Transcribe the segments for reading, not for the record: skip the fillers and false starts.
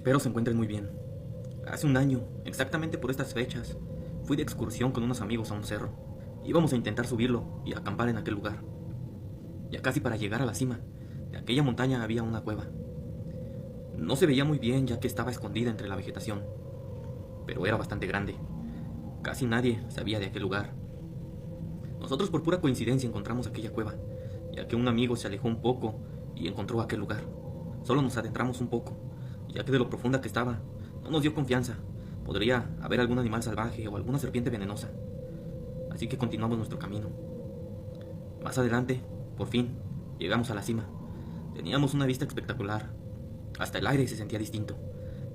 Espero se encuentren muy bien. Hace un año, exactamente por estas fechas, fui de excursión con unos amigos a un cerro. Íbamos a intentar subirlo y acampar en aquel lugar. Ya casi para llegar a la cima de aquella montaña había una cueva. No se veía muy bien ya que estaba escondida entre la vegetación, pero era bastante grande. Casi nadie sabía de aquel lugar. Nosotros por pura coincidencia encontramos aquella cueva, ya que un amigo se alejó un poco y encontró aquel lugar. Solo nos adentramos un poco, ya que de lo profunda que estaba, no nos dio confianza. Podría haber algún animal salvaje o alguna serpiente venenosa. Así que continuamos nuestro camino. Más adelante, por fin, llegamos a la cima. Teníamos una vista espectacular. Hasta el aire se sentía distinto.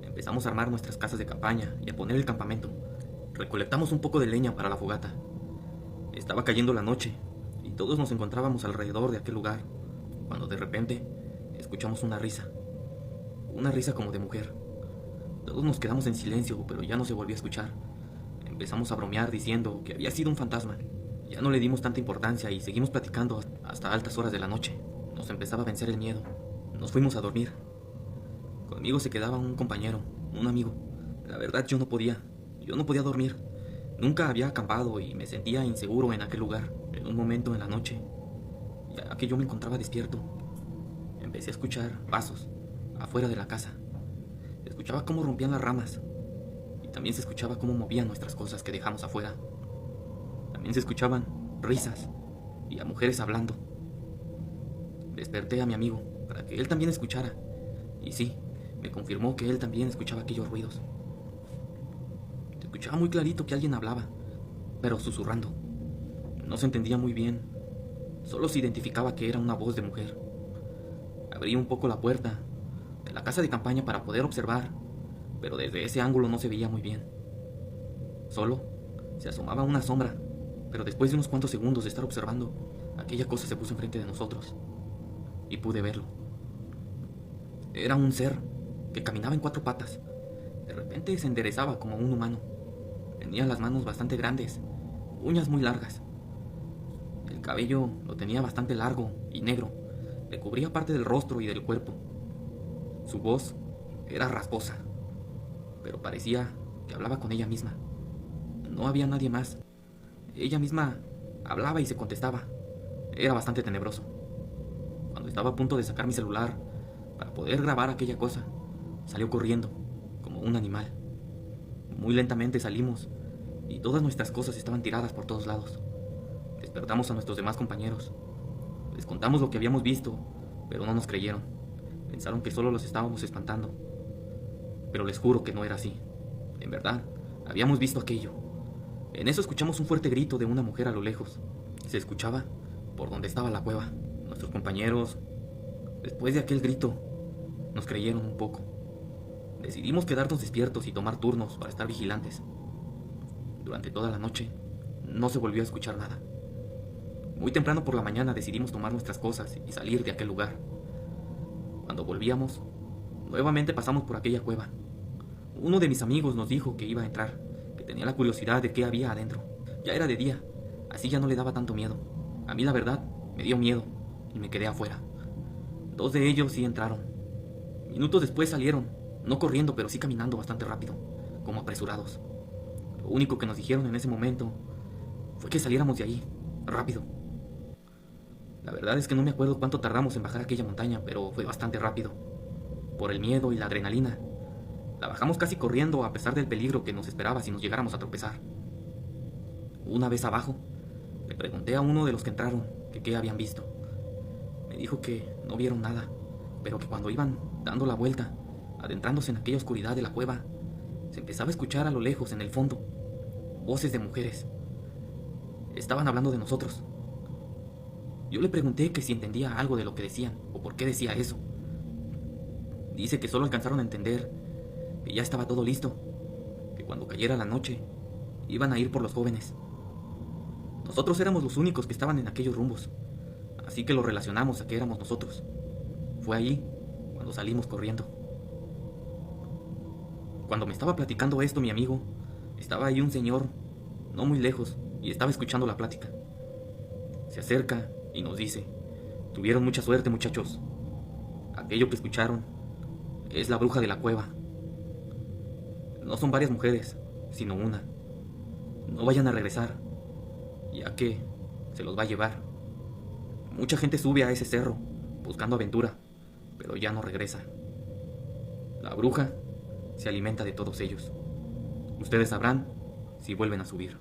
Empezamos a armar nuestras casas de campaña y a poner el campamento. Recolectamos un poco de leña para la fogata. Estaba cayendo la noche y todos nos encontrábamos alrededor de aquel lugar, cuando de repente escuchamos una risa. Una risa como de mujer. Todos nos quedamos en silencio, pero ya no se volvió a escuchar. Empezamos a bromear diciendo que había sido un fantasma. Ya no le dimos tanta importancia y seguimos platicando hasta altas horas de la noche. Nos empezaba a vencer el miedo. Nos fuimos a dormir. Conmigo se quedaba un compañero, un amigo. La verdad yo no podía dormir. Nunca había acampado y me sentía inseguro en aquel lugar. En un momento en la noche, ya que yo me encontraba despierto, empecé a escuchar pasos afuera de la casa. Escuchaba cómo rompían las ramas y también se escuchaba cómo movían nuestras cosas que dejamos afuera. También se escuchaban risas y a mujeres hablando. Desperté a mi amigo para que él también escuchara y sí, me confirmó que él también escuchaba aquellos ruidos. Se escuchaba muy clarito que alguien hablaba, pero susurrando. No se entendía muy bien, solo se identificaba que era una voz de mujer. Abrí un poco la puerta de la casa de campaña para poder observar, pero desde ese ángulo no se veía muy bien. Solo se asomaba una sombra, pero después de unos cuantos segundos de estar observando, aquella cosa se puso enfrente de nosotros y pude verlo. Era un ser que caminaba en 4 patas. De repente se enderezaba como un humano. Tenía las manos bastante grandes, uñas muy largas. El cabello lo tenía bastante largo y negro. Le cubría parte del rostro y del cuerpo. Su voz era rasposa, pero parecía que hablaba con ella misma. No había nadie más. Ella misma hablaba y se contestaba. Era bastante tenebroso. Cuando estaba a punto de sacar mi celular para poder grabar aquella cosa, salió corriendo, como un animal. Muy lentamente salimos y todas nuestras cosas estaban tiradas por todos lados. Despertamos a nuestros demás compañeros. Les contamos lo que habíamos visto, pero no nos creyeron. Pensaron que solo los estábamos espantando. Pero les juro que no era así. En verdad, habíamos visto aquello. En eso escuchamos un fuerte grito de una mujer a lo lejos. Se escuchaba por donde estaba la cueva. Nuestros compañeros, después de aquel grito, nos creyeron un poco. Decidimos quedarnos despiertos y tomar turnos para estar vigilantes. Durante toda la noche, no se volvió a escuchar nada. Muy temprano por la mañana decidimos tomar nuestras cosas y salir de aquel lugar. Cuando volvíamos, nuevamente pasamos por aquella cueva. Uno de mis amigos nos dijo que iba a entrar, que tenía la curiosidad de qué había adentro. Ya era de día, así ya no le daba tanto miedo. A mí la verdad, me dio miedo y me quedé afuera. 2 de ellos sí entraron. Minutos después salieron, no corriendo, pero sí caminando bastante rápido, como apresurados. Lo único que nos dijeron en ese momento fue que saliéramos de ahí, rápido. La verdad es que no me acuerdo cuánto tardamos en bajar aquella montaña, pero fue bastante rápido. Por el miedo y la adrenalina, la bajamos casi corriendo a pesar del peligro que nos esperaba si nos llegáramos a tropezar. Una vez abajo, le pregunté a uno de los que entraron que qué habían visto. Me dijo que no vieron nada, pero que cuando iban dando la vuelta, adentrándose en aquella oscuridad de la cueva, se empezaba a escuchar a lo lejos, en el fondo, voces de mujeres. Estaban hablando de nosotros. Yo le pregunté que si entendía algo de lo que decían, o por qué decía eso. Dice que solo alcanzaron a entender que ya estaba todo listo, que cuando cayera la noche, iban a ir por los jóvenes. Nosotros éramos los únicos que estaban en aquellos rumbos, así que lo relacionamos a que éramos nosotros. Fue allí cuando salimos corriendo. Cuando me estaba platicando esto mi amigo, estaba ahí un señor, no muy lejos, y estaba escuchando la plática. Se acerca y nos dice: tuvieron mucha suerte, muchachos. Aquello que escucharon es la bruja de la cueva. No son varias mujeres, sino una. No vayan a regresar, ya que se los va a llevar. Mucha gente sube a ese cerro buscando aventura, pero ya no regresa. La bruja se alimenta de todos ellos. Ustedes sabrán si vuelven a subir.